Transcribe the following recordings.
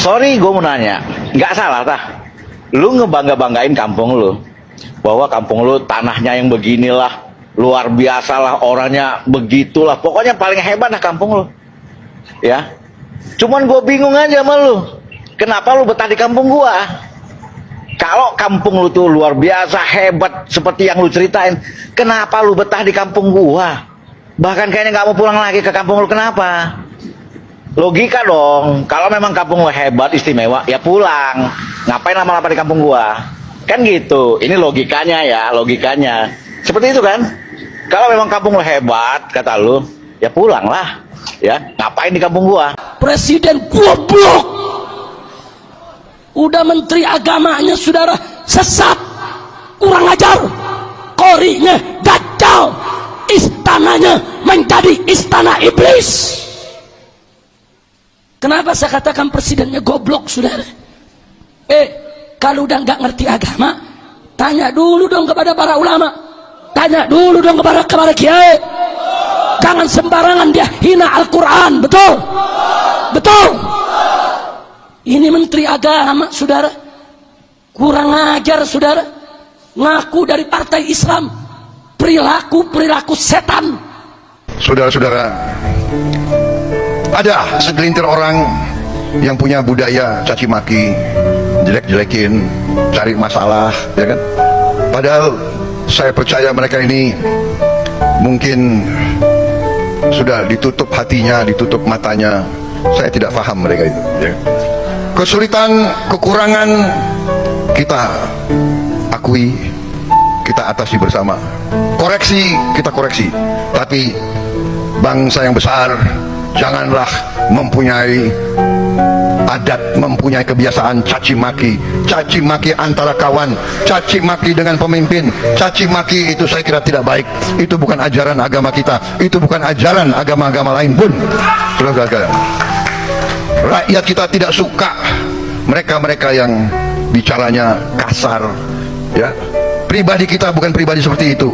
Sorry, gue mau nanya, nggak salah tah? Lu ngebangga-banggain kampung lu, bahwa kampung lu tanahnya yang beginilah, luar biasa lah, orangnya begitulah, pokoknya paling hebat lah kampung lu, ya. Cuman gue bingung aja sama lu, kenapa lu betah di kampung gua? Kalau kampung lu tuh luar biasa hebat seperti yang lu ceritain, kenapa lu betah di kampung gua? Bahkan kayaknya nggak mau pulang lagi ke kampung lu, kenapa? Logika dong, kalau memang kampung lu hebat istimewa ya pulang, ngapain lama-lama di kampung gua, kan gitu. Ini logikanya ya, logikanya seperti itu kan. Kalau memang kampung lu hebat kata lu, ya pulanglah, ya ngapain di kampung gua. Presiden goblok, udah menteri agamanya saudara sesat, kurang ajar, korinya dajjal, istananya menjadi istana iblis. Kenapa saya katakan presidennya goblok, saudara? Kalau udah nggak ngerti agama, tanya dulu dong kepada para ulama, tanya dulu dong kepada kiai. Jangan sembarangan dia hina Al-Quran, betul? Betul? Ini menteri agama, saudara, kurang ajar, saudara. Ngaku dari partai Islam, perilaku setan. Saudara-saudara, ada segelintir orang yang punya budaya caci maki, jelek-jelekin, cari masalah, ya kan? Padahal saya percaya mereka ini mungkin sudah ditutup hatinya, ditutup matanya. Saya tidak paham mereka itu, ya. Kesulitan, kekurangan kita akui, kita atasi bersama. Koreksi, kita koreksi. Tapi bangsa yang besar janganlah mempunyai adat, mempunyai kebiasaan caci maki antara kawan, caci maki dengan pemimpin. Caci maki itu saya kira tidak baik. Itu bukan ajaran agama kita, itu bukan ajaran agama-agama lain pun. Saudara-saudara, rakyat kita tidak suka mereka-mereka yang bicaranya kasar, ya. Pribadi kita bukan pribadi seperti itu.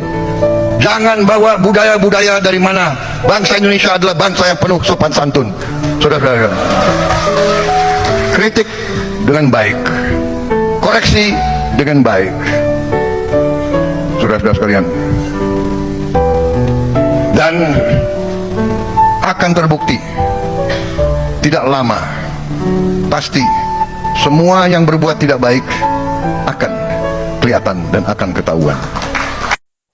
Jangan bawa budaya-budaya dari mana. Bangsa Indonesia adalah bangsa yang penuh sopan santun. Saudara-saudara, kritik dengan baik, koreksi dengan baik. Saudara-saudara sekalian, dan akan terbukti tidak lama, pasti semua yang berbuat tidak baik akan kelihatan dan akan ketahuan.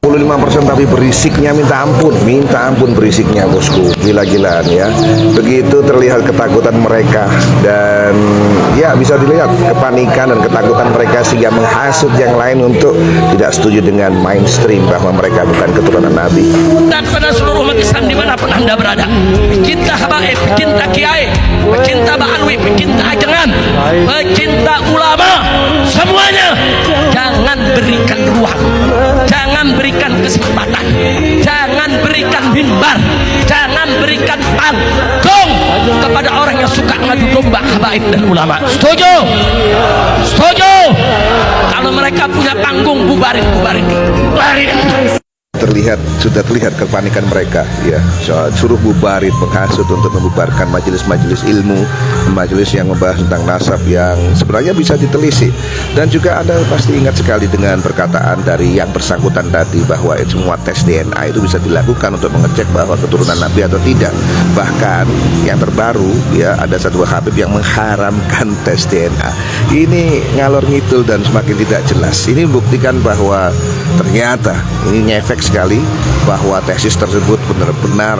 25% tapi berisiknya minta ampun berisiknya, bosku, gila-gilaan ya. Begitu terlihat ketakutan mereka, dan ya bisa dilihat kepanikan dan ketakutan mereka sehingga menghasut yang lain untuk tidak setuju dengan mainstream bahwa mereka bukan keturunan Nabi. Dan pada seluruh umat Islam dimanapun anda berada, pecinta habaib, pecinta kiai, pecinta ba'alwi, pecinta ajengan, pecinta ulama, semuanya jangan berikan ruang, jangan berikan kesempatan, jangan berikan mimbar, jangan berikan panggung kepada orang yang suka ngadu domba habaib dan ulama. Setuju? Setuju? Kalau mereka punya panggung, bubarin. Sudah terlihat kepanikan mereka, ya. Suruh bubarin, menghasut untuk membubarkan majelis-majelis ilmu, majelis yang membahas tentang nasab yang sebenarnya bisa ditelisik. Dan juga Anda pasti ingat sekali dengan perkataan dari yang bersangkutan tadi bahwa semua tes DNA itu bisa dilakukan untuk mengecek bahwa keturunan Nabi atau tidak. Bahkan yang terbaru, ya, ada satu Habib yang mengharamkan tes DNA. Ini ngalor ngidul dan semakin tidak jelas. Ini membuktikan bahwa ternyata ini ngefek sekali bahwa tesis tersebut benar-benar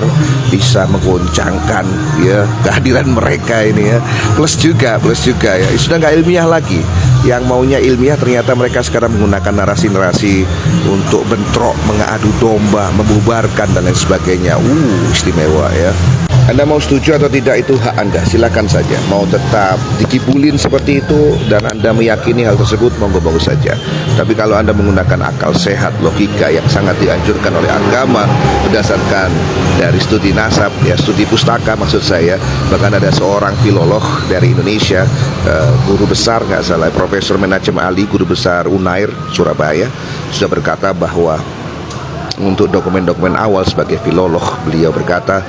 bisa menggoncangkan, ya, kehadiran mereka ini, ya. Plus juga ya, sudah nggak ilmiah lagi. Yang maunya ilmiah ternyata mereka sekarang menggunakan narasi-narasi untuk bentrok, mengadu domba, membubarkan dan lain sebagainya. Istimewa, ya. Anda mau setuju atau tidak itu hak Anda, silakan saja. Mau tetap dikibulin seperti itu dan Anda meyakini hal tersebut, monggo-monggo saja. Tapi kalau Anda menggunakan akal sehat, logika yang sangat dianjurkan oleh agama berdasarkan dari studi nasab, ya, studi pustaka maksud saya. Bahkan ada seorang filolog dari Indonesia, guru besar nggak salah, Profesor Menachem Ali, guru besar Unair Surabaya, sudah berkata bahwa untuk dokumen-dokumen awal sebagai filolog, beliau berkata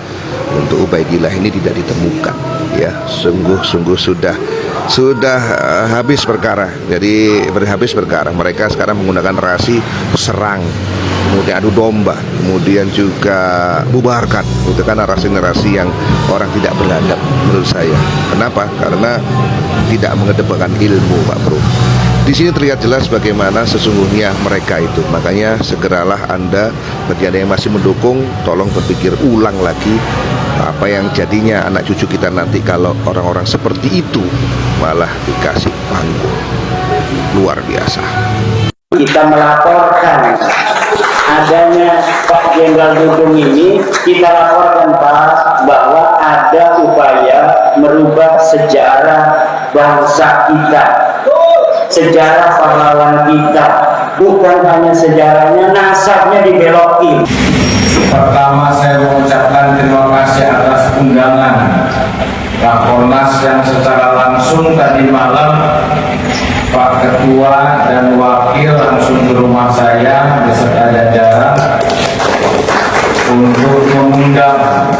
untuk Ubaidillah ini tidak ditemukan, ya. Sungguh sudah sudah habis perkara. Jadi habis perkara. Mereka sekarang menggunakan narasi serang, kemudian adu domba, kemudian juga bubarkan. Itu kan narasi-narasi yang orang tidak beradab menurut saya. Kenapa? Karena tidak mengedepankan ilmu, Pak Bro. Di sini terlihat jelas bagaimana sesungguhnya mereka itu. Makanya segeralah Anda, bagi Anda yang masih mendukung, tolong berpikir ulang lagi apa yang jadinya anak cucu kita nanti kalau orang-orang seperti itu malah dikasih panggung. Luar biasa. Kita melaporkan adanya Pak Jenderal Dudung ini, kita laporkan Pak bahwa ada upaya merubah sejarah bangsa kita, sejarah pahlawan kita. Bukan hanya sejarahnya, nasabnya dibelokin. Pertama saya mengucapkan terima kasih atas undangan Rakornas yang secara langsung tadi malam Pak Ketua dan Wakil langsung ke rumah saya beserta jajaran untuk mengundang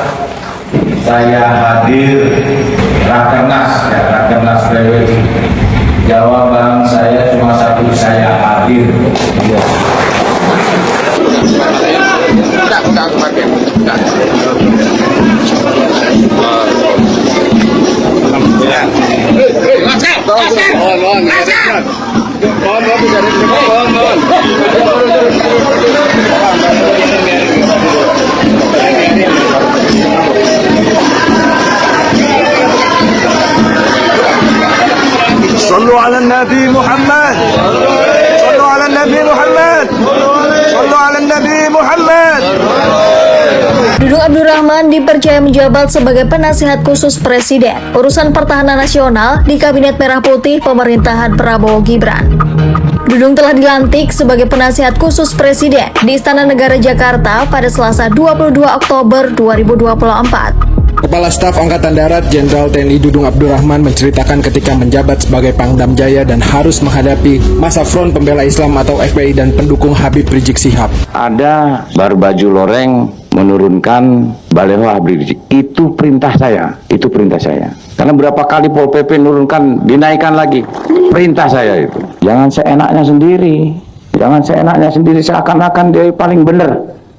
saya hadir Rakernas, ya, Rakernas PW. Jawaban saya cuma satu, saya hadir. صلوا على النبي محمد صلوا على النبي محمد صلوا على النبي محمد. Dudung Abdurrahman dipercaya menjabat sebagai penasihat khusus Presiden urusan pertahanan nasional di Kabinet Merah Putih pemerintahan Prabowo Gibran. Dudung telah dilantik sebagai penasihat khusus Presiden di Istana Negara Jakarta pada Selasa 22 Oktober 2024. Kepala Staf Angkatan Darat Jenderal TNI Dudung Abdurrahman menceritakan ketika menjabat sebagai Pangdam Jaya dan harus menghadapi masa Front Pembela Islam atau FPI dan pendukung Habib Rizik Syihab. Ada Barbaju Loreng menurunkan baleho Habib Rizik. Itu perintah saya. Karena berapa kali Pol PP menurunkan, dinaikkan lagi. Perintah saya itu. Jangan seenaknya sendiri. Seakan-akan dia paling benar.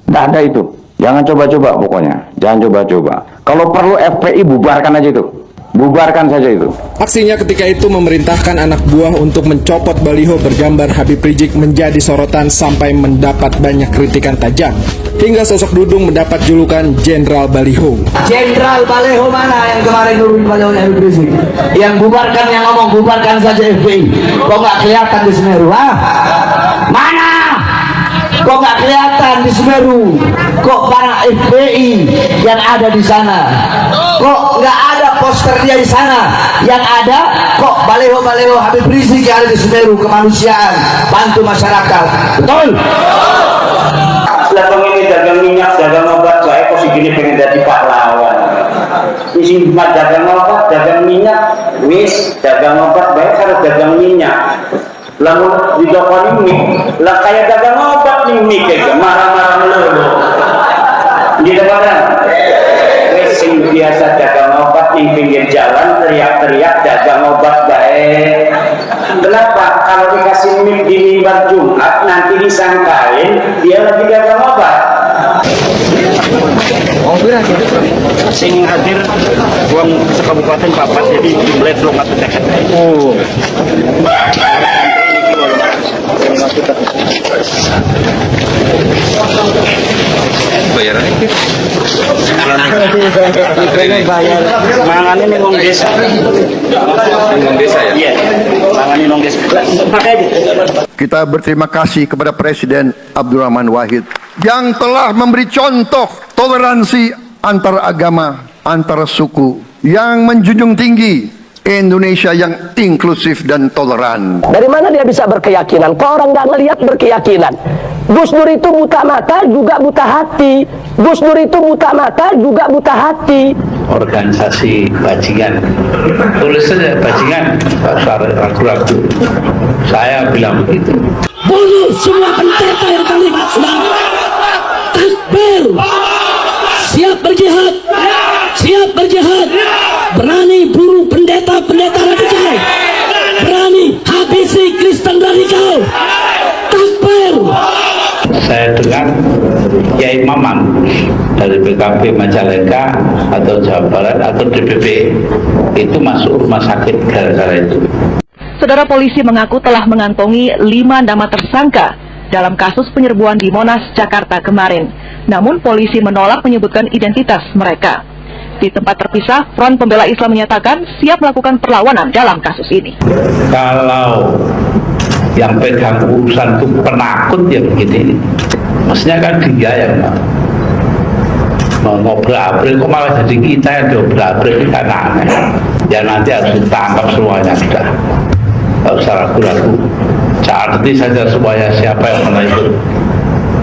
Tidak ada itu. Jangan coba-coba pokoknya. Jangan coba-coba. Kalau perlu FPI bubarkan aja itu. Bubarkan saja itu. Aksinya ketika itu memerintahkan anak buah untuk mencopot baliho bergambar Habib Rizik menjadi sorotan sampai mendapat banyak kritikan tajam. Hingga sosok Dudung mendapat julukan Jenderal Baliho. Jenderal Baleho mana yang kemarin nurunin baleho Habib Rizik? Yang bubarkan, yang ngomong bubarkan saja FPI. Kok nggak kelihatan di Semeru? Mana? Kok nggak kelihatan di Semeru? Kok para FPI yang ada di sana? Kok nggak ada poster dia di sana? Yang ada kok baleho Habib Rizik yang ada di Semeru, kemanusiaan, bantu masyarakat. Betul? Datang ini dagang minyak, dagang obat, saya kok segini pengen jadi pahlawan. Isi dagang obat, dagang minyak, wis dagang obat baik harus dagang minyak. Lalu di toko ini, lah kayak dagang obat nih mik aja, marah-marah melulu. Di depan, sing biasa dagang obat di pinggir jalan teriak-teriak dagang obat baik. Kenapa? Kalau dikasih mik di mimbar Jumat nanti disangkain dia lagi dagang obat. Sing hadir uang sekabupaten papat jadi jumlah belum atau dekat. Oh. Bayaran itu. Bayar. Mangane ning wong desa. Wong desa ya. Iya. Mangane wong desa. Pakai aja. Kita berterima kasih kepada Presiden Abdurrahman Wahid yang telah memberi contoh toleransi antar agama, antar suku, yang menjunjung tinggi Indonesia yang inklusif dan toleran. Dari mana dia bisa berkeyakinan? Kok orang nggak ngelihat berkeyakinan? Gus Dur itu buta mata juga buta hati. Gus Dur itu buta mata juga buta hati. Organisasi bajingan, tulis saja bajingan, ragu-ragu. Saya bilang begitu. Bunuh semua pendeta yang terlibat sedang. Takbir. Siap berjihad. Berani bunuh pendeta radikal. Takbir. Saya dengar Kiai Maman dari PKB Majalengka atau Jawa Barat atau DPP itu masuk rumah sakit gara-gara itu. Saudara polisi mengaku telah mengantongi 5 nama tersangka dalam kasus penyerbuan di Monas, Jakarta kemarin. Namun polisi menolak menyebutkan identitas mereka. Di tempat terpisah, Front Pembela Islam menyatakan siap melakukan perlawanan dalam kasus ini. Kalau yang pegang urusan itu penakut ya begini, maksudnya kan dia yang mau ngobrol-ngobrol, kok malah jadi kita yang ngobrol-ngobrol, ini kan aneh. Ya nanti harus ditangkap semuanya sudah, nggak usah ragu-ragu. Cari saja semuanya siapa yang pernah ikut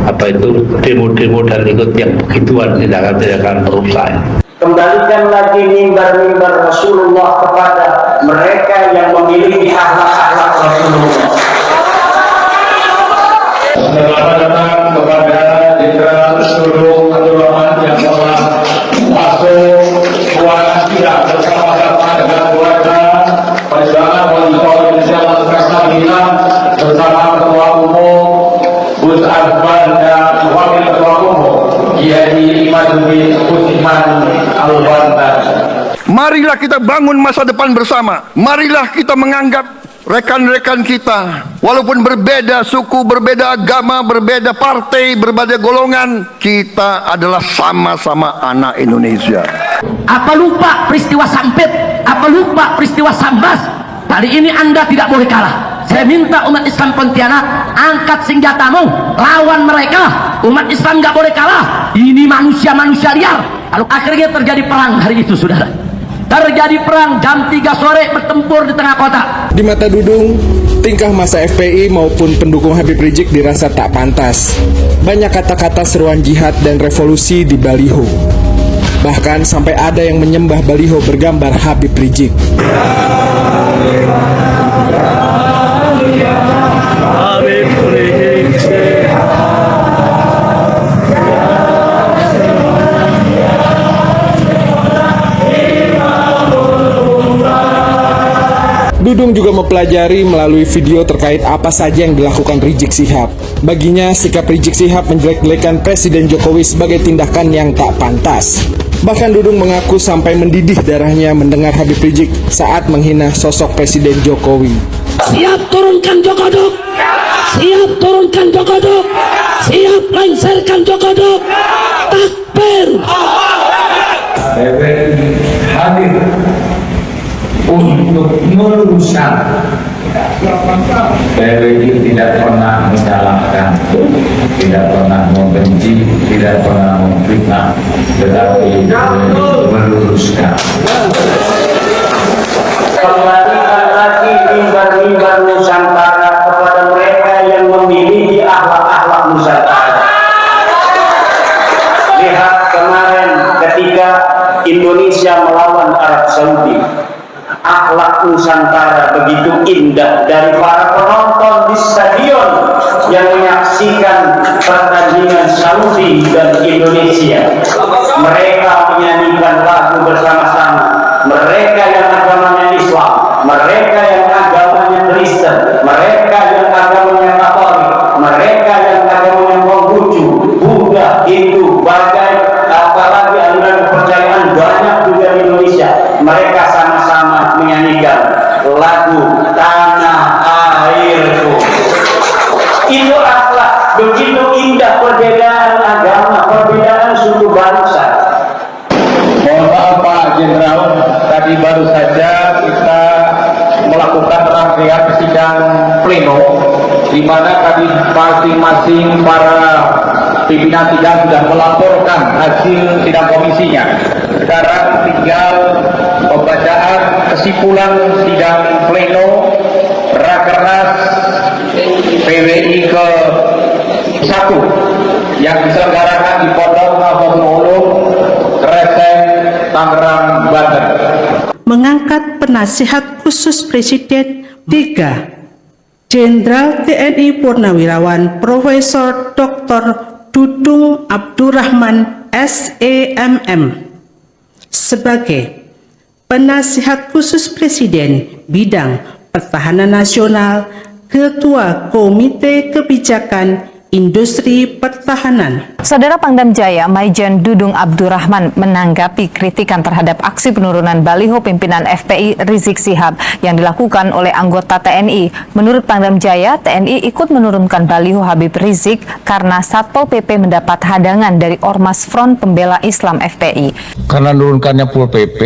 apa itu demo-demo dan ikut yang begituan, tidak akan merusak. Kembalikan lagi mimbar-mimbar Rasulullah kepada mereka yang memiliki akhlak-akhlak Rasulullah. Selamat datang kepada Jenderal Dudung Abdul Rahman yang telah masuk ruangan kita bersama-sama dengan keluarga Perjuangan Wali Kota Indonesia Masyarakat bersama Ketua Umum Gus Akbar dan Wakil Ketua Umum Kiai Imaduddin Kusman Al-Bantan. Marilah kita bangun masa depan bersama. Marilah kita menganggap rekan-rekan kita, walaupun berbeda suku, berbeda agama, berbeda partai, berbeda golongan, kita adalah sama-sama anak Indonesia. Apa lupa peristiwa Sampit? Apa lupa peristiwa Sambas? Kali ini Anda tidak boleh kalah. Saya minta umat Islam Pontianak, angkat senjatamu, lawan mereka. Umat Islam nggak boleh kalah. Ini manusia-manusia liar. Lalu akhirnya terjadi perang hari itu, saudara. Terjadi perang jam 3 sore bertempur di tengah kota. Di mata Dudung, tingkah masa FPI maupun pendukung Habib Rizik dirasa tak pantas. Banyak kata-kata seruan jihad dan revolusi di baliho. Bahkan sampai ada yang menyembah baliho bergambar Habib Rizik. Dudung juga mempelajari melalui video terkait apa saja yang dilakukan Rizik Syihab. Baginya, sikap Rizik Syihab menjelek-jelekan Presiden Jokowi sebagai tindakan yang tak pantas. Bahkan Dudung mengaku sampai mendidih darahnya mendengar Habib Rizik saat menghina sosok Presiden Jokowi. Siap turunkan Jokodok, siap turunkan Jokodok, siap lengserkan Jokodok. Takbir. Hadir untuk meluruskan. PWI tidak pernah menyalahkan, tidak pernah membenci, tidak pernah memfitnah, tetapi meluruskan. Kembalikan lagi mimbar-mimbar Nusantara kepada mereka yang memiliki akhlak-akhlak Nusantara. Lihat kemarin ketika Indonesia melawan Arab Saudi, akhlak Nusantara begitu indah dari para penonton di stadion yang menyaksikan pertandingan Saudi dan Indonesia. Mereka menyanyikan lagu bersama-sama. Mereka yang agamanya Islam, mereka yang agamanya Kristen, mereka yang agamanya Katolik, mereka yang agamanya Konghucu, Buddha, Hindu, bagai apalagi aliran kepercayaan banyak juga di Indonesia. Mereka sama-sama menyanyikan lagu Tanah Airku. Itu akhlak, begitu indah perbedaan agama, perbedaan suku bangsa. Mohon maaf Pak Jenderal, tadi baru saja kita melakukan rangkaian sidang pleno, di mana tadi masing-masing para pimpinan sidang sudah melaporkan hasil sidang komisinya. Sekarang tinggal pembacaan kesimpulan sidang pleno Rakernas PWI ke-1 yang diselenggarakan di Pondok Nahdatul Ulum, Kreseng, Tangerang, Banten. Mengangkat penasihat khusus Presiden 3, Jenderal TNI Purnawirawan Profesor Dr. Dudung Abdurrahman SEMM sebagai penasihat khusus Presiden bidang pertahanan nasional, Ketua Komite Kebijakan Industri Pertahanan. Saudara Pangdam Jaya, Maijen Dudung Abdurrahman menanggapi kritikan terhadap aksi penurunan baliho pimpinan FPI Rizik Syihab yang dilakukan oleh anggota TNI. Menurut Pangdam Jaya, TNI ikut menurunkan baliho Habib Rizik karena Satpol PP mendapat hadangan dari Ormas Front Pembela Islam FPI. Karena menurunkannya Pol PP,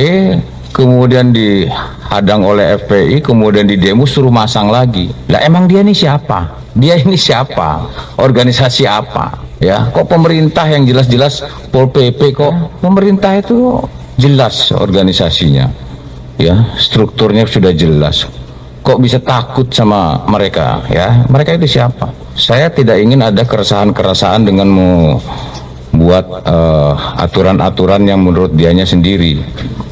kemudian dihadang oleh FPI, kemudian di demo suruh masang lagi. Lah emang dia ini siapa? Dia ini siapa? Organisasi apa? Ya, kok pemerintah yang jelas-jelas Pol PP, kok pemerintah itu jelas organisasinya. Ya, strukturnya sudah jelas. Kok bisa takut sama mereka, ya? Mereka itu siapa? Saya tidak ingin ada keresahan-keresahan dengan membuat aturan-aturan yang menurut dianya sendiri.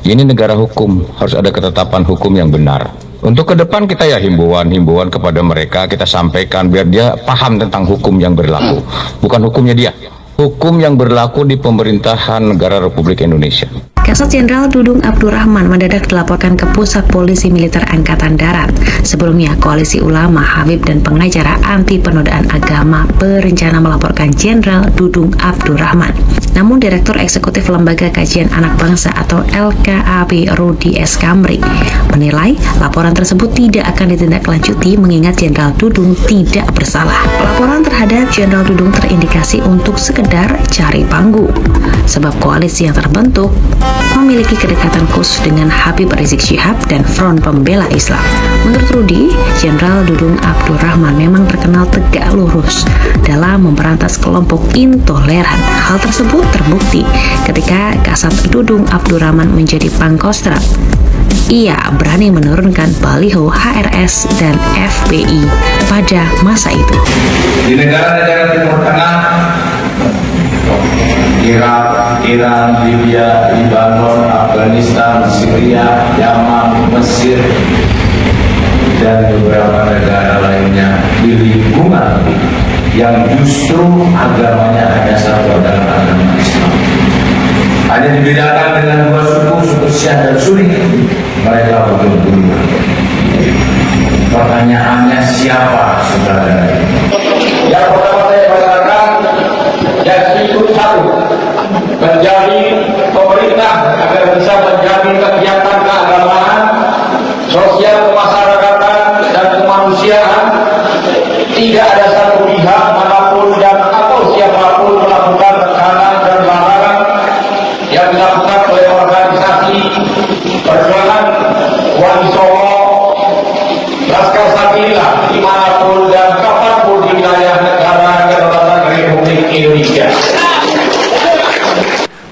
Ini negara hukum, harus ada ketetapan hukum yang benar. Untuk ke depan kita ya himbauan kepada mereka kita sampaikan biar dia paham tentang hukum yang berlaku. Bukan hukumnya dia, hukum yang berlaku di pemerintahan negara Republik Indonesia. Kasat Jenderal Dudung Abdurrahman mendadak dilaporkan ke Pusat Polisi Militer Angkatan Darat. Sebelumnya, Koalisi Ulama, Habib, dan pengacara anti penodaan agama berencana melaporkan Jenderal Dudung Abdurrahman. Namun, Direktur Eksekutif Lembaga Kajian Anak Bangsa atau LKAB Rudi S. Kamri menilai laporan tersebut tidak akan ditindaklanjuti mengingat Jenderal Dudung tidak bersalah. Pelaporan terhadap Jenderal Dudung terindikasi untuk sekedar cari panggung, sebab koalisi yang terbentuk memiliki kedekatan khusus dengan Habib Rizik Syihab dan Front Pembela Islam. Menurut Rudi, Jenderal Dudung Abdurrahman memang terkenal tegak lurus dalam memberantas kelompok intoleran. Hal tersebut terbukti ketika Kasat Dudung Abdurrahman menjadi Pangkostrat. Ia berani menurunkan baliho HRS dan FPI pada masa itu. Di negara-negara Timur Tengah, Irak, Iran, Libya, Lebanon, Afghanistan, Syria, Yaman, Mesir, dan beberapa negara lainnya di lingkungan yang justru agamanya hanya satu adalah agama Islam. Hanya dibedakan dengan dua suku Syiah dan Sunni. Mereka betul-betul. Pertanyaannya siapa saudara? Yang pertama saya katakan, yaitu satu, menjadi pemerintah agar bisa menjamin kegiatan keagamaan, sosial kemasyarakatan dan kemanusiaan. Tidak ada satu pihak manapun dan atau siapapun melakukan tekanan dan larangan yang dilakukan oleh organisasi perjuangan Wali Songo, Laskar Sabilillah dimanapun dan kapanpun di wilayah negara Kesatuan Republik Indonesia.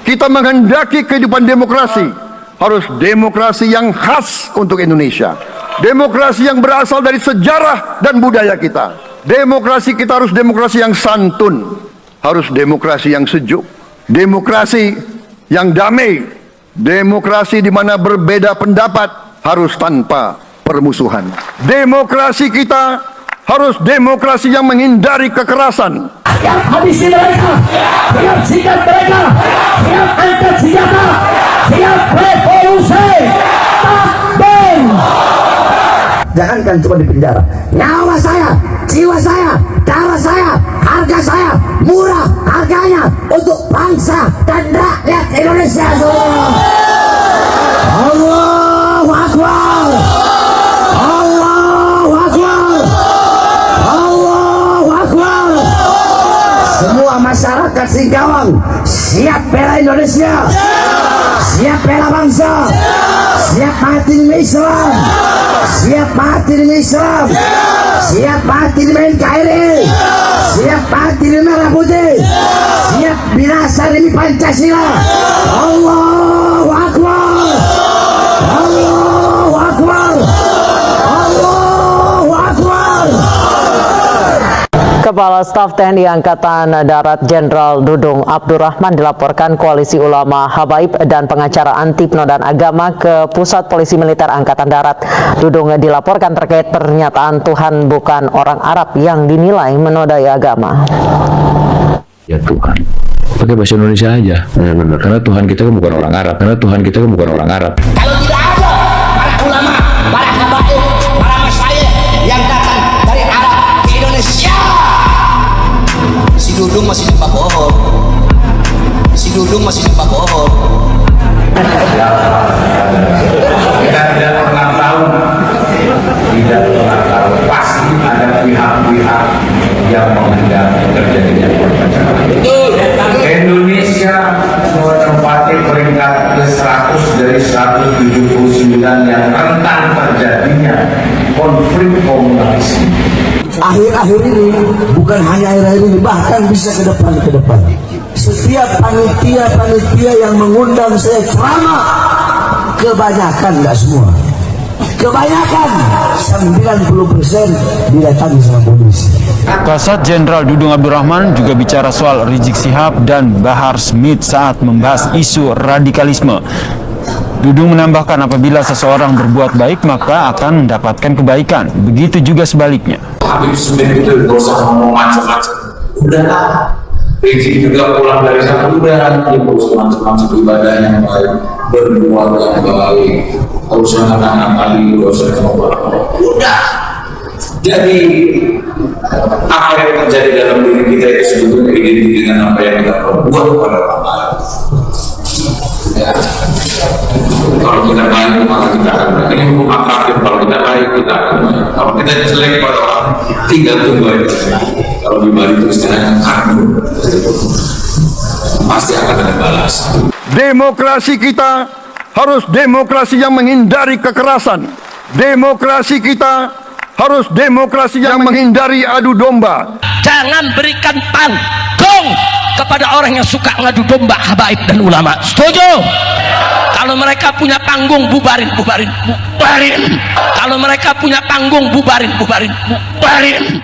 Kita menghendaki kehidupan demokrasi, harus demokrasi yang khas untuk Indonesia. Demokrasi yang berasal dari sejarah dan budaya kita. Demokrasi kita harus demokrasi yang santun, harus demokrasi yang sejuk, demokrasi yang damai, demokrasi di mana berbeda pendapat harus tanpa permusuhan. Demokrasi kita harus demokrasi yang menghindari kekerasan. Siap habisi mereka, siap sikat mereka, siap angkat senjata, siap revolusi, takbir. Jangankan cuma di penjara, nyawa saya, jiwa saya, darah saya, harga saya, murah harganya untuk bangsa dan rakyat Indonesia semua. Allahu Akbar, Allahu Akbar, Allahu Akbar. Semua masyarakat Singkawang siap bela Indonesia, siap bela bangsa, siap mati demi Islam, siap mati demi Islam, siap mati demi NKRI, siap mati demi Merah Putih, siap binasa demi Pancasila. Allahu Akbar, Allahu Akbar, Allahu Akbar. Kepala Staf TNI Angkatan Darat Jenderal Dudung Abdurrahman dilaporkan Koalisi Ulama Habaib dan pengacara anti penodaan agama ke Pusat Polisi Militer Angkatan Darat. Dudung dilaporkan terkait pernyataan Tuhan bukan orang Arab yang dinilai menodai agama. Ya Tuhan, pakai bahasa Indonesia aja. Ya, benar. Karena Tuhan kita kan bukan orang Arab. Karena Tuhan kita kan bukan orang Arab. Kalau tidak ada para ulama, para habaib, para masyayikh yang datang dari Arab akan terjadinya konflik komunikasi. Akhir-akhir ini, bukan hanya akhir-akhir ini, bahkan bisa ke depan. Setiap panitia yang mengundang saya ceramah, kebanyakan, nggak semua, kebanyakan 90% didatangi sama polisi. Kasat Jenderal Dudung Abdurrahman juga bicara soal Rizik Syihab dan Bahar Smith saat membahas isu radikalisme. Dudung menambahkan apabila seseorang berbuat baik maka akan mendapatkan kebaikan. Begitu juga sebaliknya. Habib Smith itu gak usah ngomong macam-macam. Udahlah. Rizik juga pulang dari sana, udah dia berusaha macam-macam ibadah yang baik, berbuat yang baik, urusan anak-anak kali, urusan ngobrol. Udah. Jadi apa yang terjadi dalam diri kita itu sebetulnya identik dengan apa yang kita perbuat pada orang lain. Ya. Kalau kita baik maka kita akan baik. Ini hukum aktif. Kalau kita baik kita akan baik. Kalau kita jelek pada orang tinggal tunggu aja. Kalau di Bali itu istilahnya kartu, pasti akan ada balas. Demokrasi kita harus demokrasi yang menghindari kekerasan. Demokrasi kita harus demokrasi yang menghindari adu domba. Jangan berikan panggung kepada orang yang suka ngadu domba habaib dan ulama. Setuju? Kalau mereka punya panggung, bubarin. Kalau mereka punya panggung, bubarin.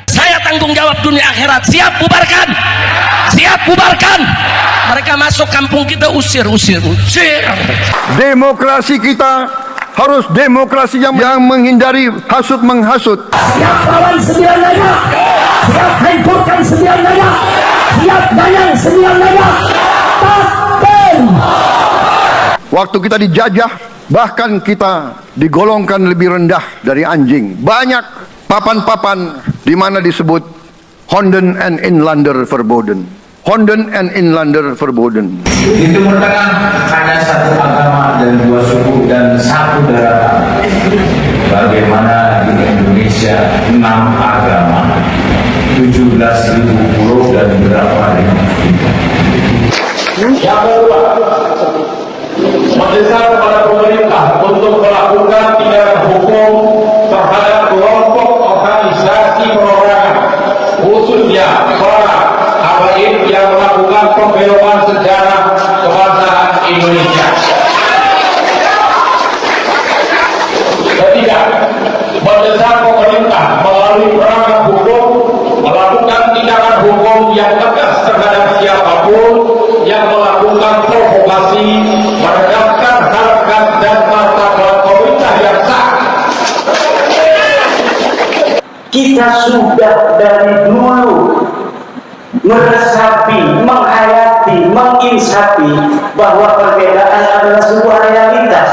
Saya tanggung jawab dunia akhirat. Siap bubarkan. Mereka masuk kampung kita, usir. Demokrasi kita harus demokrasi yang menghindari hasut menghasut. Siap lawan 9 naga, siap hancurkan 9 naga, siap dayang 9 naga. Takbir. Waktu kita dijajah, bahkan kita digolongkan lebih rendah dari anjing. Banyak papan-papan di mana disebut Honden and Inlander Verboden. Honden and Inlander Verboden. Di Timur Tengah hanya satu agama dan 2 suku dan 1 daratan. Bagaimana di Indonesia 6 agama, 17.000 pulau dan berapa Yang kedua, mendesak kepada pemerintah untuk melakukan tindakan hukum terhadap kelompok organisasi perorangan, khususnya para habaib yang melakukan pembelokan sejarah kebangsaan Indonesia. Ketiga, mendesak pemerintah melalui perangkat hukum melakukan tindakan hukum yang tegas terhadap siapapun yang melakukan provokasi merendahkan harkat dan martabat pemerintah yang sah. Kita sudah dari dulu meresapi, menghayati, menginsafi bahwa perbedaan adalah sebuah realitas.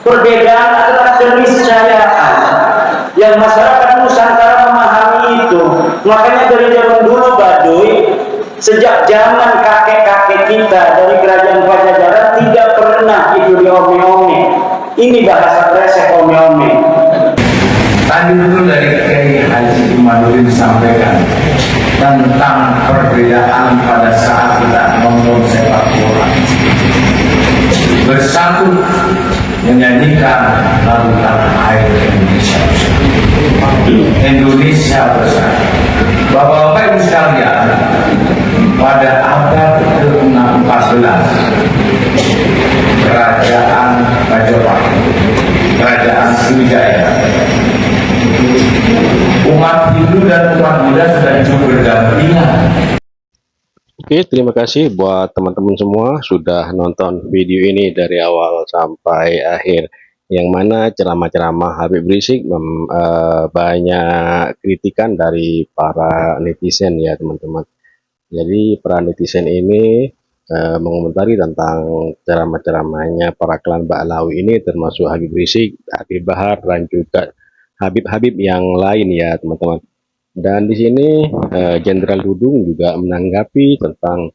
Perbedaan adalah keniscayaan yang masyarakat Nusantara memahami itu. Makanya dari zaman dulu Baduy, sejak zaman kakek-kakek kita dari kerajaan Pajajaran tidak pernah itu diome-ome. Ini bahasa kresek ome-ome. Tadi itu dari Kiai Haji Imaduddin disampaikan tentang perbedaan pada saat kita nonton sepak bola. Bersatu menyanyikan lagu tanah air Indonesia. Indonesia bersatu. Bapak-bapak ibu sekalian, pada abad ke-14 kerajaan Majapahit, kerajaan Sriwijaya, umat Hindu dan umat Buddha sudah hidup berdampingan. Oke, terima kasih buat teman-teman semua sudah nonton video ini dari awal sampai akhir, yang mana ceramah-ceramah Habib Rizik banyak kritikan dari para netizen ya teman-teman. Jadi para netizen ini mengomentari tentang ceramah-ceramahnya para klan Ba'alawi ini, termasuk Habib Rizik, Habib Bahar, dan juga Habib-Habib yang lain ya teman-teman. Dan di sini Jenderal Dudung juga menanggapi tentang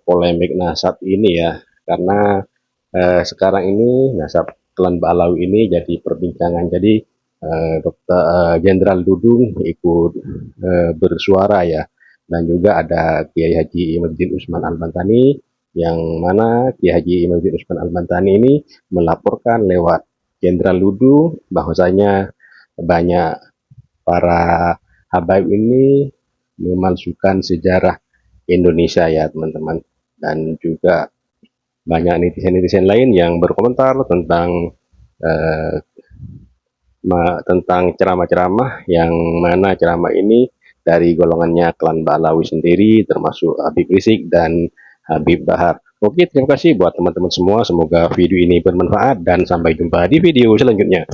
polemik nasab ini ya, karena sekarang ini nasab klan Ba'alawi ini jadi perbincangan. Jadi Jenderal Dudung ikut bersuara ya, dan juga ada Kiai Haji Imaduddin Usman Al-Bantani, yang mana Kiai Haji Imaduddin Usman Al-Bantani ini melaporkan lewat Jenderal Dudung, bahwasanya banyak para habaib ini memalsukan sejarah Indonesia ya teman-teman, dan juga banyak netizen-netizen lain yang berkomentar tentang tentang ceramah-ceramah yang mana ceramah ini dari golongannya klan Ba'alawi sendiri, termasuk Habib Rizik dan Habib Bahar. Oke, terima kasih buat teman-teman semua, semoga video ini bermanfaat dan sampai jumpa di video selanjutnya.